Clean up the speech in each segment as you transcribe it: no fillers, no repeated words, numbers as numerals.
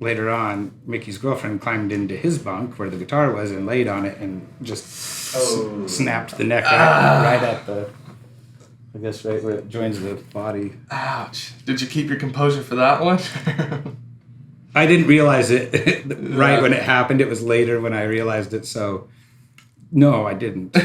later on, Mickey's girlfriend climbed into his bunk where the guitar was and laid on it and just snapped the neck right at the, I guess, right where it joins the body. Ouch. Did you keep your composure for that one? I didn't realize it right when it happened. It was later when I realized it, so no, I didn't.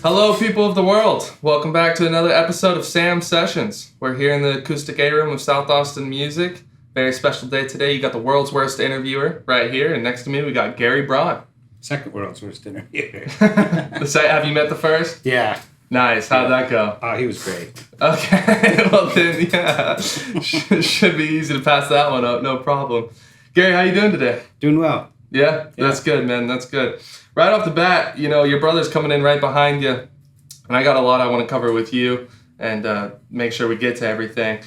Hello, people of the world. Welcome back to another episode of Sam Sessions. We're here in the Acoustic A Room of South Austin Music. Very special day today. You got the world's worst interviewer right here, and next to me we got Gary Braun. Second world's worst interviewer. Have you met the first? Yeah. Nice. How'd that go? Oh, he was great. Okay. Well then, yeah. Should be easy to pass that one up. No problem. Gary, how you doing today? Doing well. Yeah? That's good, man. That's good. Right off the bat, you know, your brother's coming in right behind you, and I got a lot I want to cover with you and make sure we get to everything.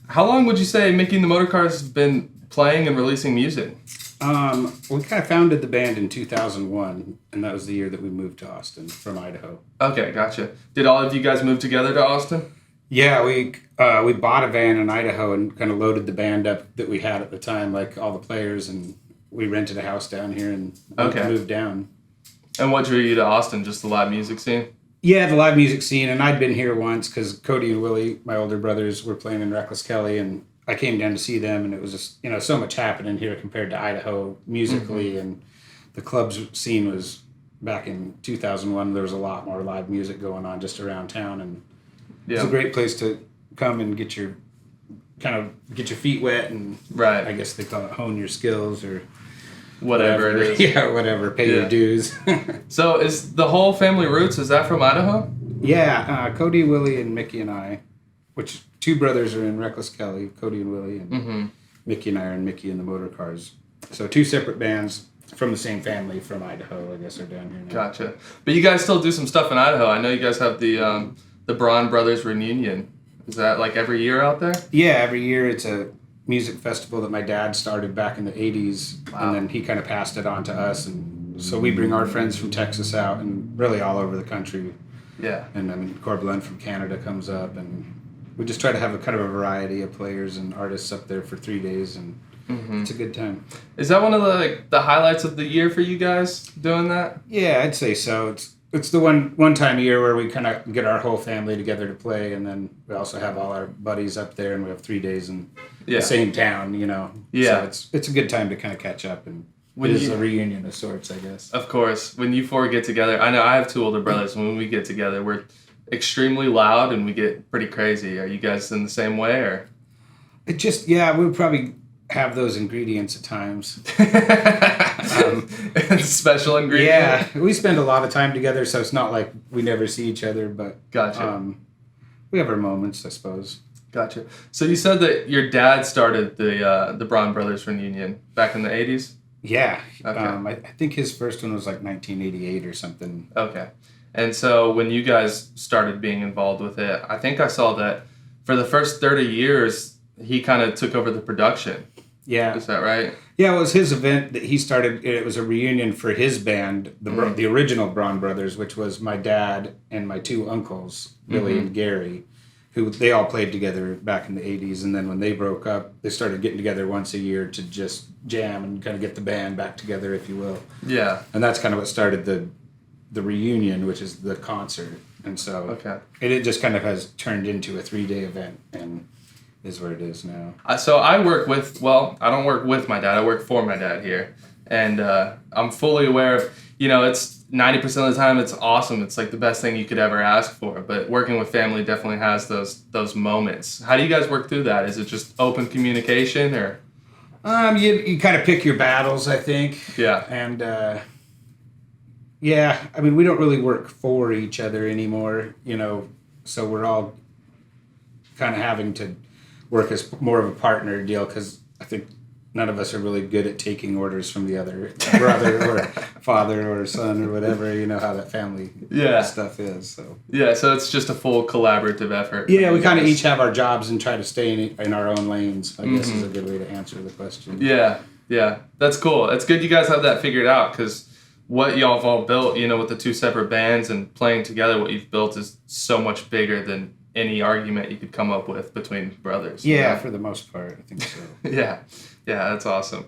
How long would you say Micky and the Motorcars have been playing and releasing music? We kind of founded the band in 2001, and that was the year that we moved to Austin from Idaho. Okay, gotcha. Did all of you guys move together to Austin? Yeah, we bought a van in Idaho and kind of loaded the band up that we had at the time, like all the players, and we rented a house down here and moved down. And what drew you to Austin? Just the live music scene? Yeah, the live music scene, and I'd been here once because Cody and Willie, my older brothers, were playing in Reckless Kelly, and I came down to see them, and it was just, so much happening here compared to Idaho musically, and the clubs scene was, back in 2001, there was a lot more live music going on just around town, and it's a great place to come and get your feet wet, and I guess they call it hone your skills, or whatever it is. Yeah, whatever. Pay your dues. So is the whole family roots, is that from Idaho? Yeah, Cody, Willie, and Micky and I, which two brothers are in Reckless Kelly, Cody and Willie, and Micky and I are in Micky and the Motorcars. So two separate bands from the same family from Idaho, I guess, are down here now. Gotcha. But you guys still do some stuff in Idaho. I know you guys have the Braun Brothers reunion. Is that like every year out there? Yeah, every year. It's a music festival that my dad started back in the 80s, and then he kind of passed it on to us, and so we bring our friends from Texas out and really all over the country. Yeah. And I mean, Corbin from Canada comes up, and we just try to have a kind of a variety of players and artists up there for 3 days, and it's a good time. Is that one of the highlights of the year for you guys, doing that? Yeah, I'd say so. It's the one time a year where we kind of get our whole family together to play, and then we also have all our buddies up there, and we have 3 days in the same town, Yeah. So it's a good time to kind of catch up, and it is a reunion of sorts, I guess. Of course. When you four get together, I know I have two older brothers, and when we get together, we're extremely loud, and we get pretty crazy. Are you guys in the same way, or? It just, we probably have those ingredients at times. Special ingredients. Yeah, we spend a lot of time together, so it's not like we never see each other, but gotcha. We have our moments, I suppose. Gotcha. So you said that your dad started the Braun Brothers reunion back in the 80s? Yeah. Okay. I think his first one was like 1988 or something. Okay. And so when you guys started being involved with it, I think I saw that for the first 30 years, he kind of took over the production. Yeah. Is that right? Yeah, it was his event that he started. It was a reunion for his band, the original Braun Brothers, which was my dad and my two uncles, Billy and Gary, who they all played together back in the 80s. And then when they broke up, they started getting together once a year to just jam and kind of get the band back together, if you will. Yeah. And that's kind of what started the reunion, which is the concert. And so it just kind of has turned into a 3-day event, and is where it is now. So I work with, I don't work with my dad, I work for my dad here. And I'm fully aware of, it's 90% of the time it's awesome. It's like the best thing you could ever ask for. But working with family definitely has those moments. How do you guys work through that? Is it just open communication, or? You kind of pick your battles, I think. Yeah. And I mean, we don't really work for each other anymore, so we're all kind of having to work as more of a partner deal, because I think none of us are really good at taking orders from the other brother or father or son or whatever. You know how that family stuff is. So so it's just a full collaborative effort. Yeah, we kind of each have our jobs and try to stay in our own lanes, I guess is a good way to answer the question. Yeah, that's cool. It's good you guys have that figured out, because what y'all have all built, you know, with the two separate bands and playing together, what you've built is so much bigger than any argument you could come up with between brothers. Yeah, you know? For the most part, I think so. Yeah, that's awesome.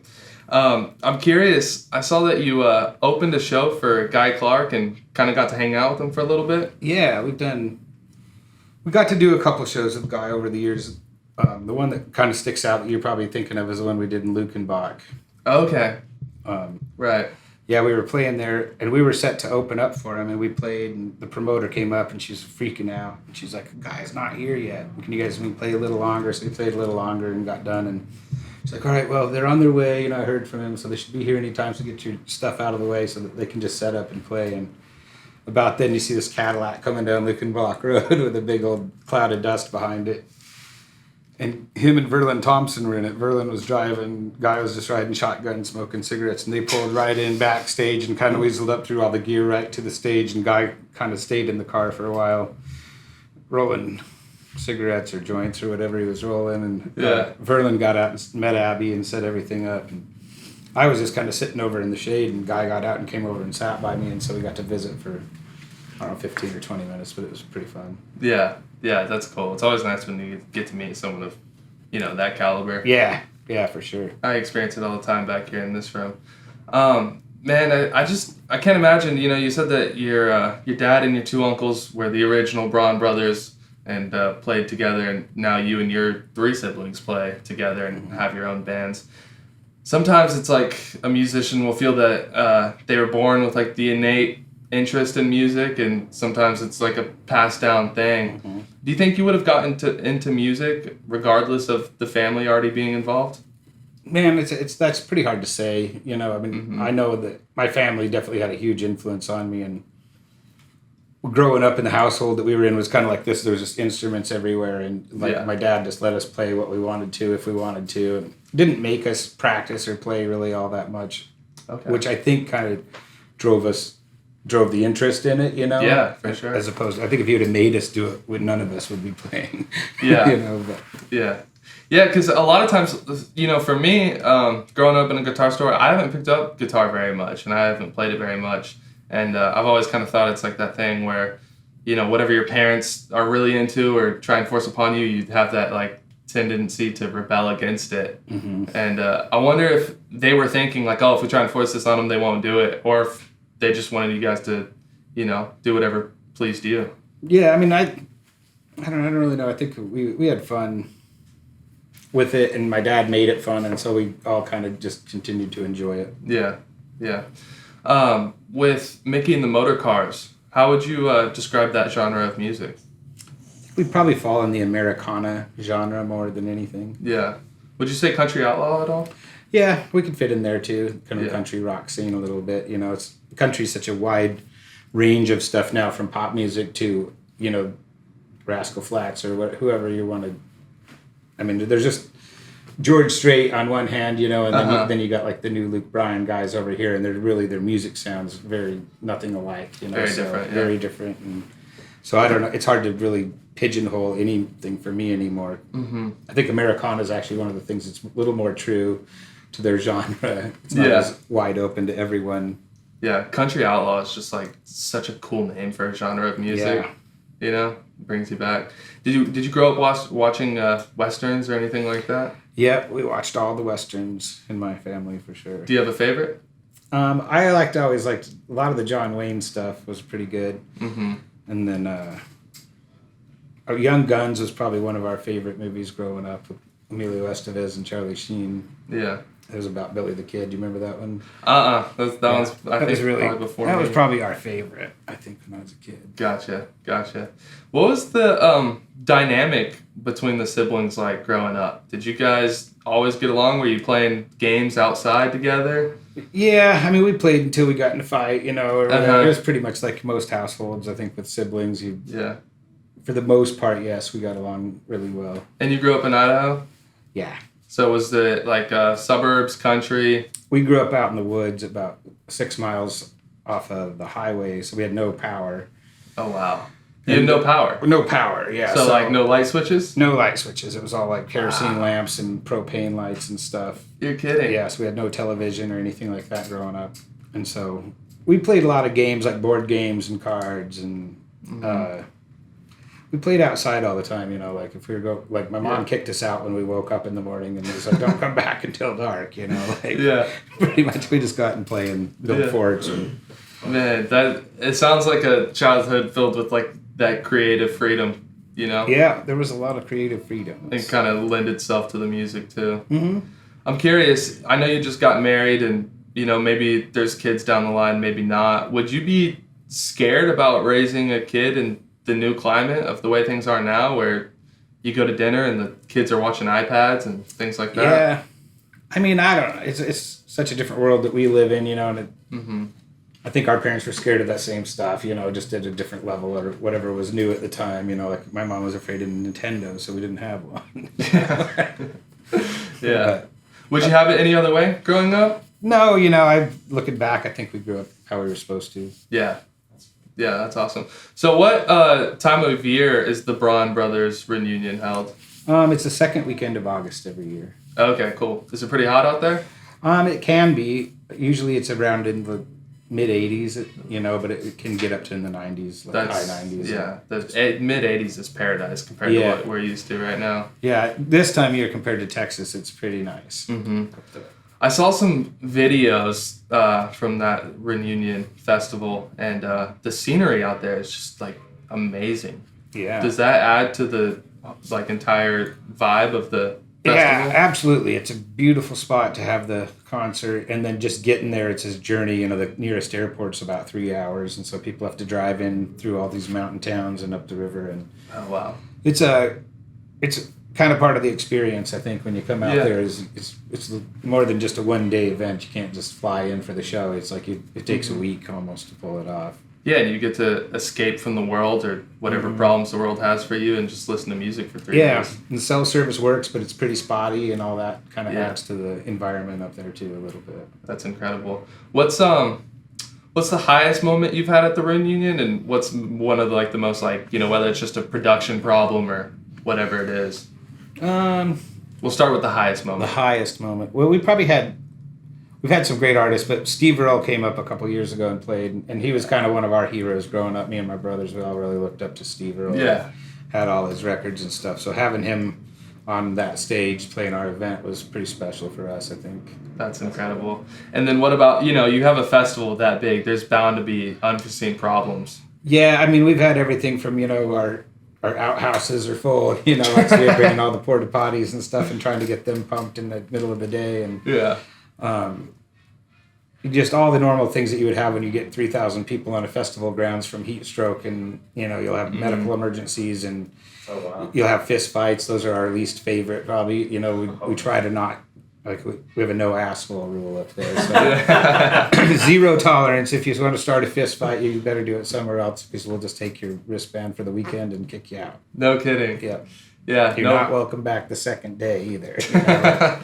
I'm curious, I saw that you opened a show for Guy Clark and kind of got to hang out with him for a little bit. Yeah, we got to do a couple shows with Guy over the years. The one that kind of sticks out that you're probably thinking of is the one we did in Lukenbach. Okay. Right. Yeah, we were playing there, and we were set to open up for him, and we played, and the promoter came up, and she was freaking out. And she's like, "Guy's not here yet. Can you guys play a little longer?" So we played a little longer and got done, and she's like, "All right, well, they're on their way. You know, I heard from him, so they should be here anytime, so get your stuff out of the way so that they can just set up and play." And about then, you see this Cadillac coming down Lukenbach Road with a big old cloud of dust behind it. And him and Verlin Thompson were in it. Verlin was driving, Guy was just riding shotgun, smoking cigarettes, and they pulled right in backstage and kind of weaseled up through all the gear right to the stage, and Guy kind of stayed in the car for a while, rolling cigarettes or joints or whatever he was rolling, and Verlin got out and met Abby and set everything up. And I was just kind of sitting over in the shade, and Guy got out and came over and sat by me, and so we got to visit for, I don't know, 15 or 20 minutes, but it was pretty fun. Yeah, that's cool. It's always nice when you get to meet someone of, you know, that caliber. Yeah, for sure. I experience it all the time back here in this room. Man, I can't imagine, you know, you said that your dad and your two uncles were the original Braun brothers and played together, and now you and your three siblings play together and have your own bands. Sometimes it's like a musician will feel that they were born with like the innate interest in music, and sometimes it's like a passed down thing. Mm-hmm. Do you think you would have gotten into music regardless of the family already being involved? Man, that's pretty hard to say. You know, I mean, I know that my family definitely had a huge influence on me, and growing up in the household that we were in was kind of like this. There was just instruments everywhere, and my dad just let us play what we wanted to if we wanted to, and didn't make us practice or play really all that much, which I think kind of drove the interest in it, you know? Yeah, for sure. As opposed to, I think if you'd have made us do it, none of us would be playing. Yeah. You know, but. Yeah, because a lot of times, you know, for me, growing up in a guitar store, I haven't picked up guitar very much, and I haven't played it very much. And I've always kind of thought it's like that thing where, you know, whatever your parents are really into or try and force upon you, you have that, like, tendency to rebel against it. Mm-hmm. And I wonder if they were thinking, like, oh, if we try and force this on them, they won't do it. Or if they just wanted you guys to, you know, do whatever pleased you. Yeah, I mean, I don't really know. I think we had fun with it, and my dad made it fun, and so we all kind of just continued to enjoy it. Yeah. With Micky and the Motorcars, how would you describe that genre of music? We'd probably fall in the Americana genre more than anything. Yeah. Would you say country outlaw at all? Yeah, we could fit in there too. Kind of country rock scene a little bit. You know, country's such a wide range of stuff now, from pop music to, you know, Rascal Flatts or whoever you want to. I mean, there's just George Strait on one hand, you know, and then you got like the new Luke Bryan guys over here, and their music sounds very nothing alike. You know, very different. And so I don't know. It's hard to really pigeonhole anything for me anymore. Mm-hmm. I think Americana is actually one of the things that's a little more true to their genre. It's not as wide open to everyone. Yeah, country outlaw is just like such a cool name for a genre of music. Yeah. You know, it brings you back. Did you grow up watching westerns or anything like that? Yeah, we watched all the westerns in my family for sure. Do you have a favorite? I always liked a lot of the John Wayne stuff was pretty good. Mm-hmm. And then Young Guns was probably one of our favorite movies growing up, with Emilio Estevez and Charlie Sheen. Yeah. It was about Billy the Kid. Do you remember that one? That was probably before That me. was probably our favorite, I think, when I was a kid. Gotcha. What was the dynamic between the siblings like growing up? Did you guys always get along? Were you playing games outside together? Yeah, I mean, we played until we got in a fight, you know. Or It was pretty much like most households, I think, with siblings. For the most part, yes, we got along really well. And you grew up in Idaho? Yeah. So was it like suburbs, country? We grew up out in the woods about 6 miles off of the highway, so we had no power. Oh, wow. You had no power? No power, yeah. So like no light switches? No light switches. It was all like kerosene lamps and propane lights and stuff. You're kidding. Yeah, so we had no television or anything like that growing up. And so we played a lot of games, like board games and cards, and we played outside all the time, you know, like if we were like my mom kicked us out when we woke up in the morning and was like, don't come back until dark, you know, like pretty much we just got and play and build forts. And, man, it sounds like a childhood filled with like that creative freedom, you know? Yeah, there was a lot of creative freedom. It kind of lend itself to the music too. Mm-hmm. I'm curious, I know you just got married and, you know, maybe there's kids down the line, maybe not. Would you be scared about raising a kid in the new climate of the way things are now, where you go to dinner and the kids are watching iPads and things like that? Yeah. I mean, I don't know. It's such a different world that we live in, you know, and I think our parents were scared of that same stuff, you know, just at a different level or whatever was new at the time, you know, like my mom was afraid of Nintendo, so we didn't have one. Yeah. But, would you have it any other way growing up? No, you know, looking back, I think we grew up how we were supposed to. Yeah. Yeah, that's awesome. So what time of year is the Braun Brothers reunion held? It's the second weekend of August every year. Okay, cool. Is it pretty hot out there? It can be. Usually it's around in the mid-80s, you know, but it can get up to in the 90s, like high 90s. Yeah, the mid-80s is paradise compared to what we're used to right now. Yeah, this time of year compared to Texas, it's pretty nice. Mm-hmm. I saw some videos from that reunion festival, and the scenery out there is just like amazing. Yeah. Does that add to the like entire vibe of the festival? Yeah, absolutely. It's a beautiful spot to have the concert, and then just getting there, it's a journey. You know, the nearest airport's about 3 hours, and so people have to drive in through all these mountain towns and up the river. And oh wow, it's kind of part of the experience, I think, when you come out there. It's more than just a one-day event. You can't just fly in for the show. It's like it takes a week almost to pull it off. Yeah, and you get to escape from the world or whatever problems the world has for you and just listen to music for 3 days. Yeah, and cell service works, but it's pretty spotty, and all that kind of adds to the environment up there too a little bit. That's incredible. What's the highest moment you've had at the reunion, and what's one of the most like, you know, whether it's just a production problem or whatever it is? We'll start with the highest moment. The highest moment. Well, we've had some great artists, but Steve Earle came up a couple years ago and played, and he was kind of one of our heroes growing up. Me and my brothers, we all really looked up to Steve Earle. Yeah. Had all his records and stuff. So having him on that stage playing our event was pretty special for us, I think. That's incredible. And then what about, you know, you have a festival that big, there's bound to be unforeseen problems. Yeah, I mean, we've had everything from, you know, our outhouses are full, you know, like so we're bringing all the porta potties and stuff and trying to get them pumped in the middle of the day. And just all the normal things that you would have when you get 3,000 people on a festival grounds from heat stroke, and, you know, you'll have medical emergencies, and you'll have fist fights. Those are our least favorite, probably. You know, we try to not, like, we have a no asshole rule up there. So zero tolerance. If you want to start a fist fight, you better do it somewhere else, because we'll just take your wristband for the weekend and kick you out. No kidding. Yeah. Yeah. You're not welcome back the second day either. You know?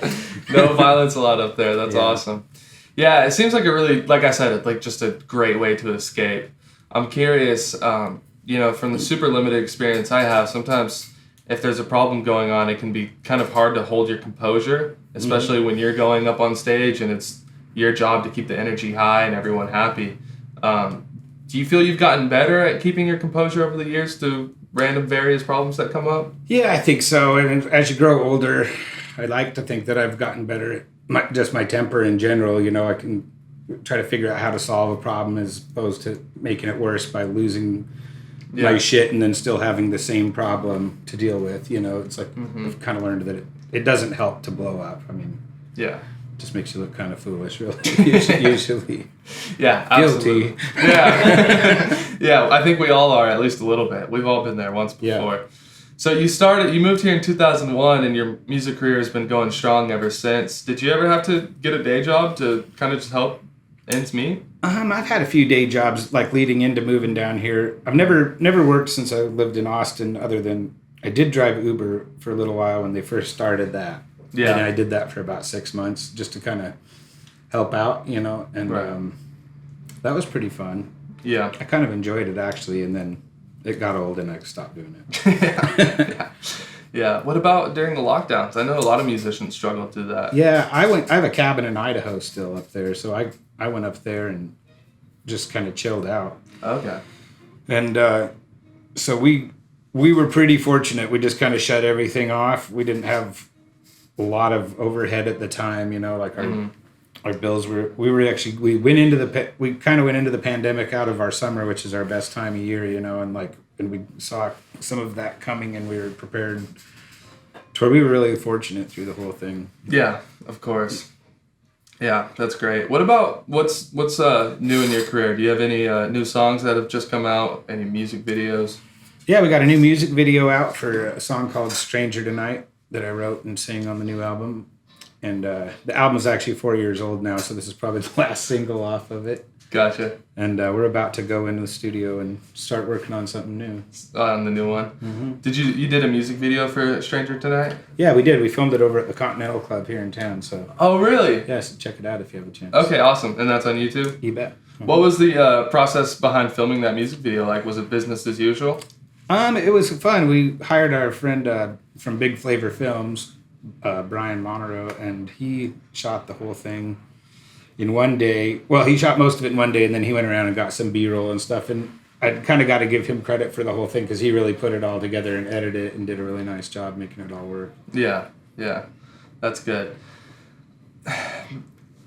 No violence allowed up there. That's awesome. Yeah, it seems like a really, like I said, like just a great way to escape. I'm curious, you know, from the super limited experience I have, sometimes if there's a problem going on, it can be kind of hard to hold your composure, especially when you're going up on stage and it's your job to keep the energy high and everyone happy. Do you feel you've gotten better at keeping your composure over the years through random various problems that come up? Yeah, I think so. And as you grow older, I like to think that I've gotten better at just my temper in general. You know, I can try to figure out how to solve a problem as opposed to making it worse by losing my shit and then still having the same problem to deal with. You know, it's like I've kind of learned that it doesn't help to blow up. I mean, it just makes you look kind of foolish, really. Usually. Yeah, absolutely. Guilty. Yeah. Yeah, I think we all are, at least a little bit. We've all been there once before. Yeah. So you moved here in 2001, and your music career has been going strong ever since. Did you ever have to get a day job to kind of just help ends meet? I've had a few day jobs, like leading into moving down here. I've never worked since I lived in Austin, other than I did drive Uber for a little while when they first started that. Yeah. And I did that for about 6 months just to kind of help out, you know, and Right. that was pretty fun. Yeah. I kind of enjoyed it actually, and then it got old and I stopped doing it. Yeah. Yeah. What about during the lockdowns? I know a lot of musicians struggled through that. Yeah, I have a cabin in Idaho still up there, so I went up there and just kind of chilled out. Okay. And so we were pretty fortunate. We just kind of shut everything off. We didn't have a lot of overhead at the time, you know, like our bills were. We kind of went into the pandemic out of our summer, which is our best time of year, you know, and we saw some of that coming, and we were prepared. To where we were really fortunate through the whole thing. Yeah, of course. Yeah, that's great. What about what's new in your career? Do you have any new songs that have just come out? Any music videos? Yeah, we got a new music video out for a song called "Stranger Tonight" that I wrote and sang on the new album. And the album's actually 4 years old now, so this is probably the last single off of it. Gotcha. And we're about to go into the studio and start working on something new. On the new one. Mm-hmm. Did you did a music video for Stranger Tonight? Yeah, we did. We filmed it over at the Continental Club here in town. So. Oh, really? Yeah, so check it out if you have a chance. Okay, awesome. And that's on YouTube? You bet. Mm-hmm. What was the process behind filming that music video like? Was it business as usual? It was fun. We hired our friend from Big Flavor Films, Brian Monroe, and he shot the whole thing in one day. Well, he shot most of it in one day, and then he went around and got some B-roll and stuff. And I kind of got to give him credit for the whole thing because he really put it all together and edited it and did a really nice job making it all work. Yeah, that's good.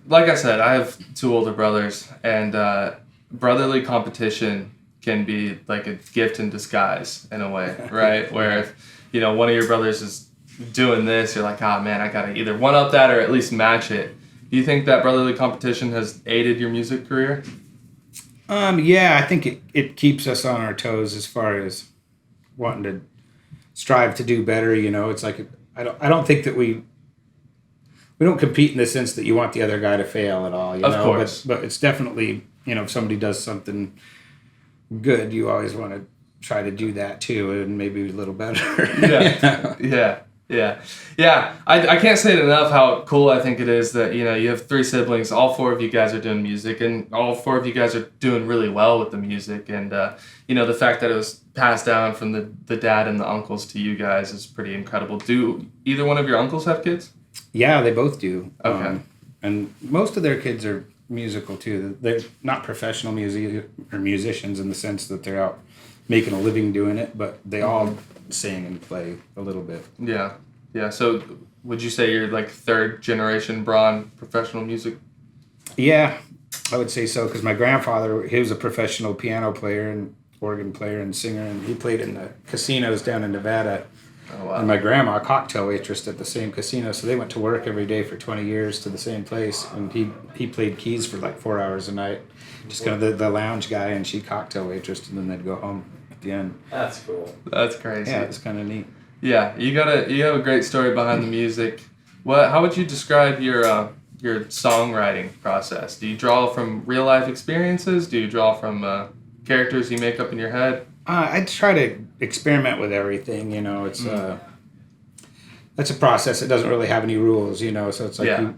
Like I said, I have 2 older brothers, and brotherly competition can be like a gift in disguise in a way, right? Where if, you know, one of your brothers is doing this, you're like, oh man, I gotta either one up that or at least match it. Do you think that brotherly competition has aided your music career? Yeah, I think it keeps us on our toes as far as wanting to strive to do better. You know, it's like I don't think that we don't compete in the sense that you want the other guy to fail at all. You know, of course, but it's definitely, you know, if somebody does something good, you always want to try to do that too, and maybe a little better. Yeah, you know? Yeah. I can't say it enough how cool I think it is that, you know, you have 3 siblings, all 4 of you guys are doing music, and all 4 of you guys are doing really well with the music. And, you know, the fact that it was passed down from the dad and the uncles to you guys is pretty incredible. Do either one of your uncles have kids? Yeah, they both do. Okay. And most of their kids are musical too. They're not professional musicians in the sense that they're out making a living doing it, but they all sing and play a little bit. Yeah. So would you say you're like 3rd generation Braun professional music? Yeah, I would say so, because my grandfather, he was a professional piano player and organ player and singer, and he played in the casinos down in Nevada. Oh, wow. And my grandma, cocktail waitress at the same casino, so they went to work every day for 20 years to the same place, and he played keys for like 4 hours a night, just kind of the lounge guy, and she cocktail waitressed, and then they'd go home at the end. That's cool. That's crazy. Yeah, it's kind of neat. Yeah, you have a great story behind the music. How would you describe your songwriting process? Do you draw from real life experiences? Do you draw from characters you make up in your head? I try to experiment with everything, you know. It's that's a process. It doesn't really have any rules, you know. So it's like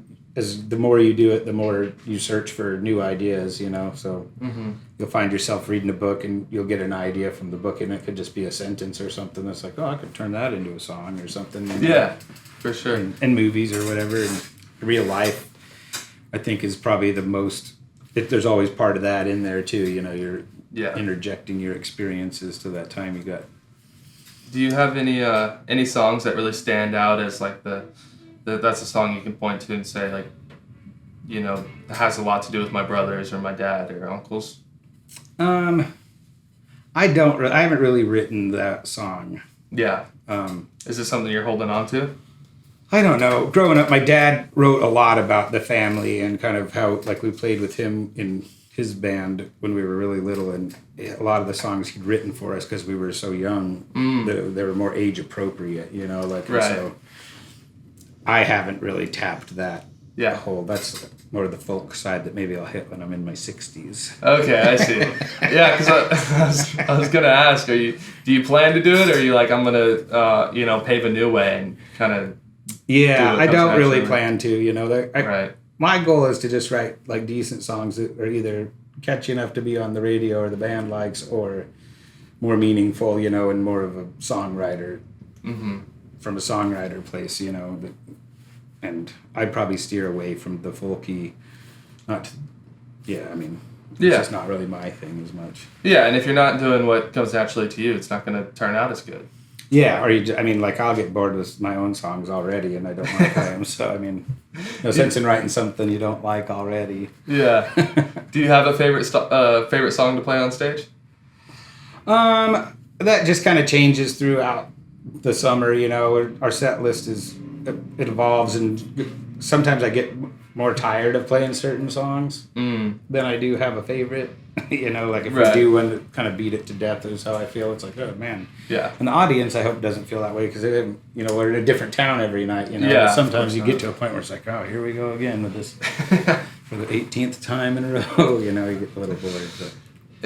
the more you do it, the more you search for new ideas, you know. So you'll find yourself reading a book and you'll get an idea from the book, and it could just be a sentence or something that's like, oh, I could turn that into a song or something. Yeah, for sure. And movies or whatever. And real life, I think, is probably the most. There's always part of that in there too, you know. You're interjecting your experiences to that time you got. Do you have any songs that really stand out as like that's a song you can point to and say, like, you know, it has a lot to do with my brothers or my dad or uncles? I haven't really written that song. Yeah. Is this something you're holding on to? I don't know. Growing up, my dad wrote a lot about the family and kind of how, like, we played with him in his band when we were really little, and a lot of the songs he'd written for us because we were so young that they were more age appropriate, you know, like. Right. So I haven't really tapped that. Yeah. That's more the folk side that maybe I'll hit when I'm in my 60s. Okay, I see. Yeah, because I was gonna ask, do you plan to do it, or are you like, I'm gonna pave a new way and kind of Yeah, what I comes don't really naturally. plan to, you know. Right. My goal is to just write like decent songs that are either catchy enough to be on the radio or the band likes, or more meaningful, you know, and more of a songwriter Mm-hmm. from a songwriter place, you know. And I'd probably steer away from the folky. Not, to, yeah, I mean, it's Yeah. just not really my thing as much. Yeah, and if you're not doing what comes naturally to you, it's not going to turn out as good. Yeah, or I mean, like I'll get bored with my own songs already, and I don't want to play them. So I mean, no sense in writing something you don't like already. Yeah. Do you have a favorite song to play on stage? That just kind of changes throughout the summer. You know, our set list it evolves, and sometimes I get more tired of playing certain songs than I do have a favorite. You know, like if we do one that kind of beat it to death is how I feel. It's like, oh man. Yeah. And the audience, I hope, doesn't feel that way because you know, we're in a different town every night. You know, Yeah, sometimes you get to a point where it's like, oh, here we go again with this for the 18th time in a row. You know, you get a little bored. But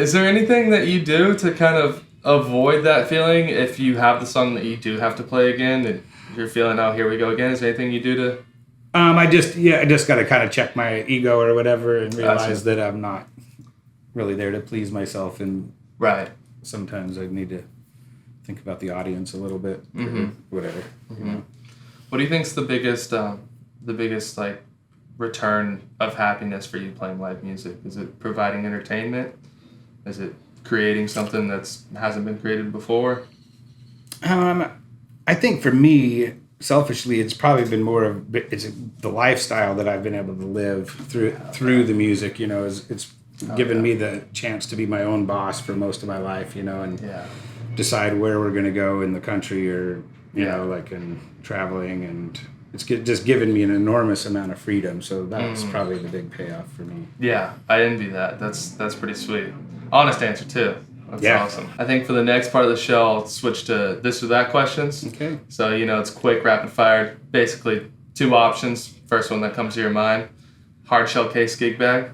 Is there anything that you do to kind of avoid that feeling if you have the song that you do have to play again and you're feeling, oh, here we go again? Is there anything you do to? I just got to kind of check my ego or whatever and realize that I'm not really there to please myself, and sometimes I need to think about the audience a little bit, or whatever. You know? What do you think's the biggest like return of happiness for you playing live music? Is it providing entertainment? Is it creating something that's hasn't been created before? I think for me, selfishly, it's probably been more of it's the lifestyle that I've been able to live through the music. You know, it's given me the chance to be my own boss for most of my life. You know, and decide where we're going to go in the country, or you know, like in traveling, and it's just given me an enormous amount of freedom. So that's probably the big payoff for me. Yeah, I envy that. That's pretty sweet. Honest answer too. That's awesome. I think for the next part of the show, I'll switch to this or that questions. Okay. So, you know, it's quick, rapid fire. Basically, 2 options. First one that comes to your mind. Hard shell case gig bag.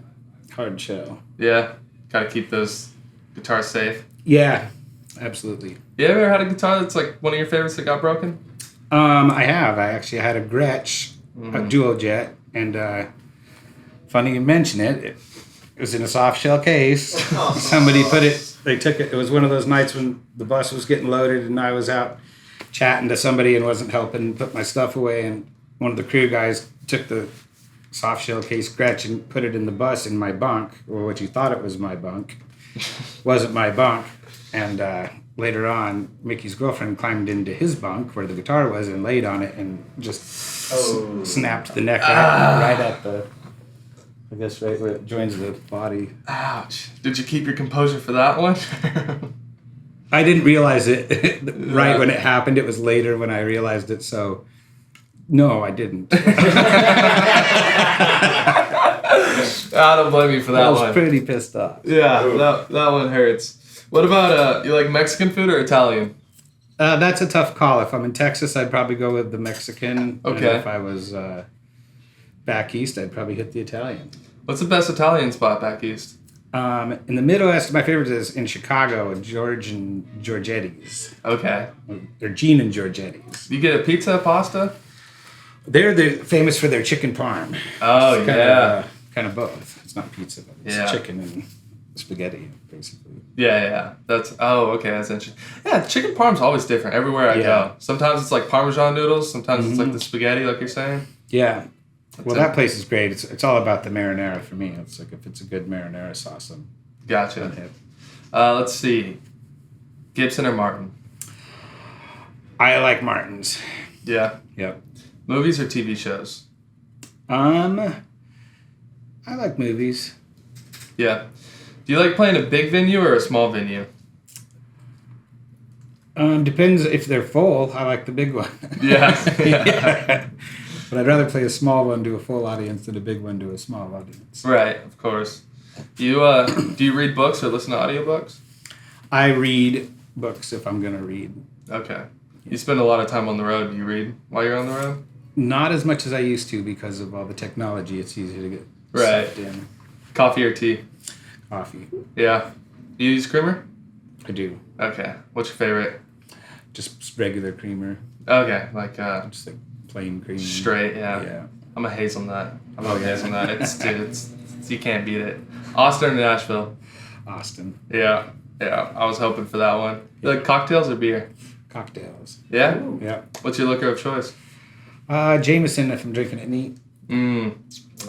Hard shell. Yeah. Got to keep those guitars safe. Yeah, absolutely. You ever had a guitar that's like one of your favorites that got broken? I have. I actually had a Gretsch, a dual jet, and funny you mention it. It was in a soft shell case. Somebody they took it. It was one of those nights when the bus was getting loaded and I was out chatting to somebody and wasn't helping put my stuff away. And one of the crew guys took the soft shell case Gretsch and put it in the bus in my bunk, or what you thought it was my bunk. Wasn't my bunk. And later on, Micky's girlfriend climbed into his bunk where the guitar was and laid on it and just snapped the neck right at the... I guess right where it joins the body. Ouch. Did you keep your composure for that one? I didn't realize it right when it happened. It was later when I realized it, so no, I didn't. I don't blame you for that one. I was pretty pissed off. Yeah, that one hurts. What about, you like Mexican food or Italian? That's a tough call. If I'm in Texas, I'd probably go with the Mexican. Okay. And if I was... back east, I'd probably hit the Italian. What's the best Italian spot back east? In the Midwest, my favorite is in Chicago, George and Giorgetti's. Okay. Or Gene and Giorgetti's. You get a pizza, pasta? They're famous for their chicken parm. Oh, It's kind of both. It's not pizza, but it's chicken and spaghetti, basically. Yeah. That's interesting. Yeah, chicken parm's always different everywhere I go. Sometimes it's like Parmesan noodles. Sometimes it's like the spaghetti, like you're saying. Yeah. Well, that place is great. It's all about the marinara for me. It's like if it's a good marinara sauce, I'm Gotcha. hip. Let's see. Gibson or Martin? I like Martins. Yeah. Yep. Movies or TV shows? I like movies. Yeah. Do you like playing a big venue or a small venue? Depends if they're full. I like the big one. Yeah. But I'd rather play a small one to a full audience than a big one to a small audience. Right, of course. Do you read books or listen to audiobooks? I read books if I'm going to read. Okay. You spend a lot of time on the road. Do you read while you're on the road? Not as much as I used to because of all the technology. It's easy to get sucked in. Coffee or tea? Coffee. Yeah. You use creamer? I do. Okay. What's your favorite? Just regular creamer. Okay, like Just like plain cream. Straight, yeah. Yeah. I'm a hazelnut. I love hazelnut. It's you can't beat it. Austin or Nashville? Austin. Yeah. I was hoping for that one. You like cocktails or beer? Cocktails. Yeah? Ooh. Yeah. What's your liquor of choice? Jameson if I'm drinking it neat.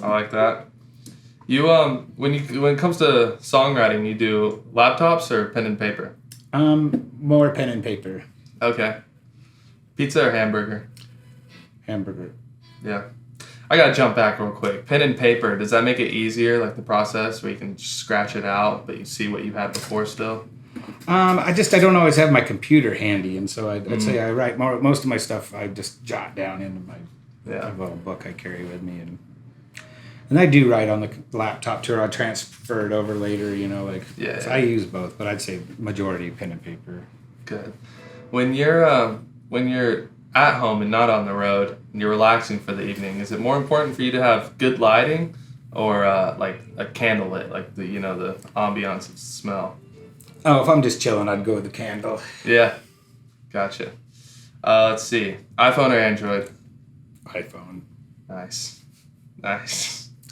I like that. You when it comes to songwriting, you do laptops or pen and paper? More pen and paper. Okay. Pizza or hamburger? Hamburger. Yeah. I gotta jump back real quick. Pen and paper, does that make it easier, like the process where you can just scratch it out, but you see what you had before still? I don't always have my computer handy, and so I'd say I write most of my stuff. I just jot down into my little book I carry with me, and I do write on the laptop too. Or I'll transfer it over later. So I use both, but I'd say majority pen and paper. Good. When you're at home and not on the road, and you're relaxing for the evening, is it more important for you to have good lighting, or like a candle lit, like the ambiance of smell? Oh, if I'm just chilling, I'd go with the candle. Yeah, gotcha. Let's see, iPhone or Android? iPhone. Nice.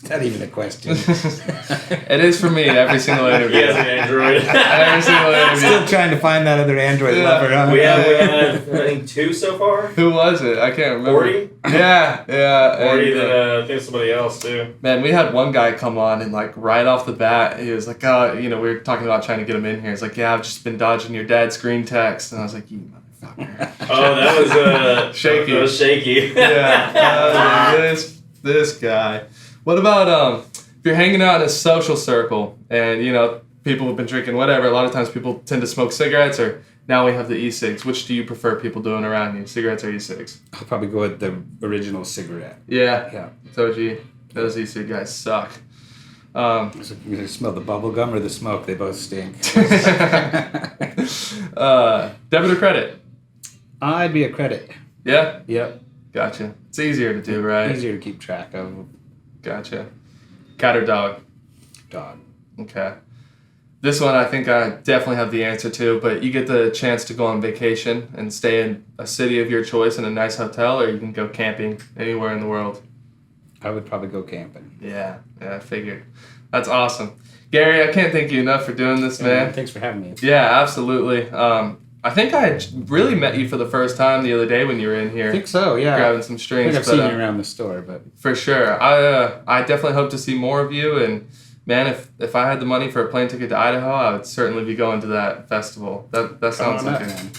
Is that even a question? It is for me every single interview. He has an Android. Every single interview. Still trying to find that other Android lover, huh? We have, I think, 2 so far. Who was it? I can't remember. 40? Yeah. 40, and, then I think somebody else too. Man, we had one guy come on and like right off the bat, he was like, we were talking about trying to get him in here. He's like, yeah, I've just been dodging your dad's screen text. And I was like, you motherfucker. Oh, that was shaky. That was shaky. Yeah. This guy. What about if you're hanging out in a social circle and people have been drinking whatever? A lot of times people tend to smoke cigarettes, or now we have the e-cigs. Which do you prefer people doing around you, cigarettes or e-cigs? I'll probably go with the original cigarette. Yeah. Told you, those e-cig guys suck. So you smell the bubble gum or the smoke? They both stink. Debit or credit? I'd be a credit. Yeah? Yep. Gotcha. It's easier to do, right? Easier to keep track of. Gotcha. Cat or dog? Dog. Okay. This one I think I definitely have the answer to, but you get the chance to go on vacation and stay in a city of your choice in a nice hotel, or you can go camping anywhere in the world. I would probably go camping. Yeah, I figured. That's awesome. Gary, I can't thank you enough for doing this, man. Thanks for having me. Yeah, absolutely. I think I really met you for the first time the other day when you were in here. I think so, yeah. Grabbing some I strings. think I've seen you around the store, but... For sure. I definitely hope to see more of you, and man, if I had the money for a plane ticket to Idaho, I would certainly be going to that festival. That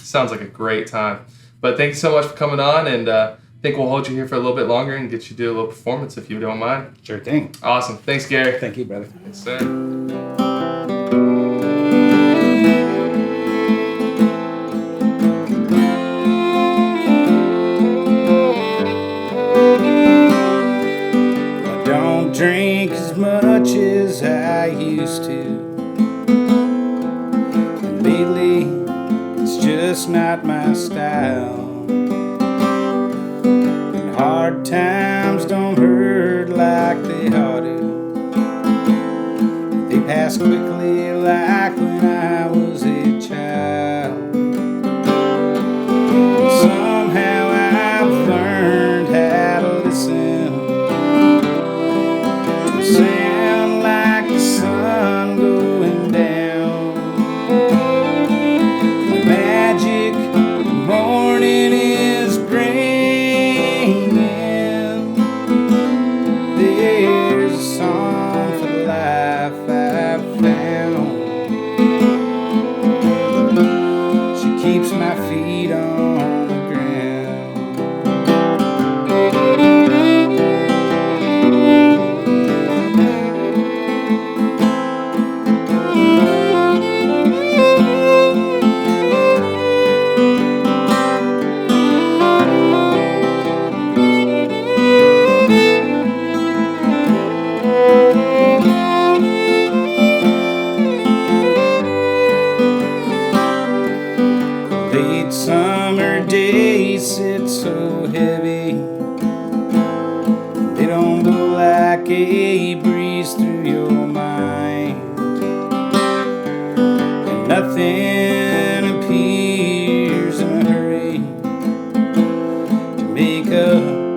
sounds like a great time. But thank you so much for coming on, and I think we'll hold you here for a little bit longer and get you to do a little performance if you don't mind. Sure thing. Awesome. Thanks, Gary. Thank you, brother. Yes, sir. Drink as much as I used to, and lately it's just not my style. And hard times don't hurt like they ought to. They pass quickly like when I was a child. And somehow I've learned how to listen. Sound like the sun going down. The magic morning is bringing. There's a song for the life I've found. She keeps my feet on the ground. Late summer days sit so heavy. They don't blow like a breeze through your mind. And nothing appears in a hurry to make up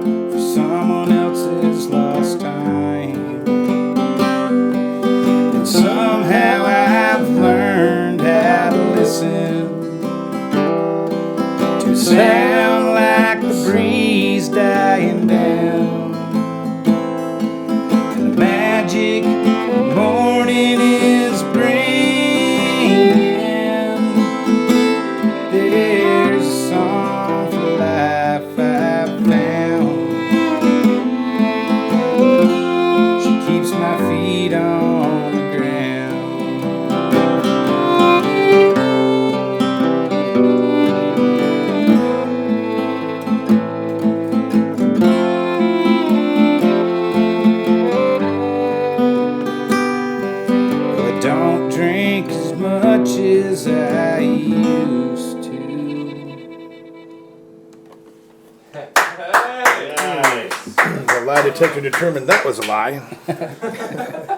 detector determined that was a lie.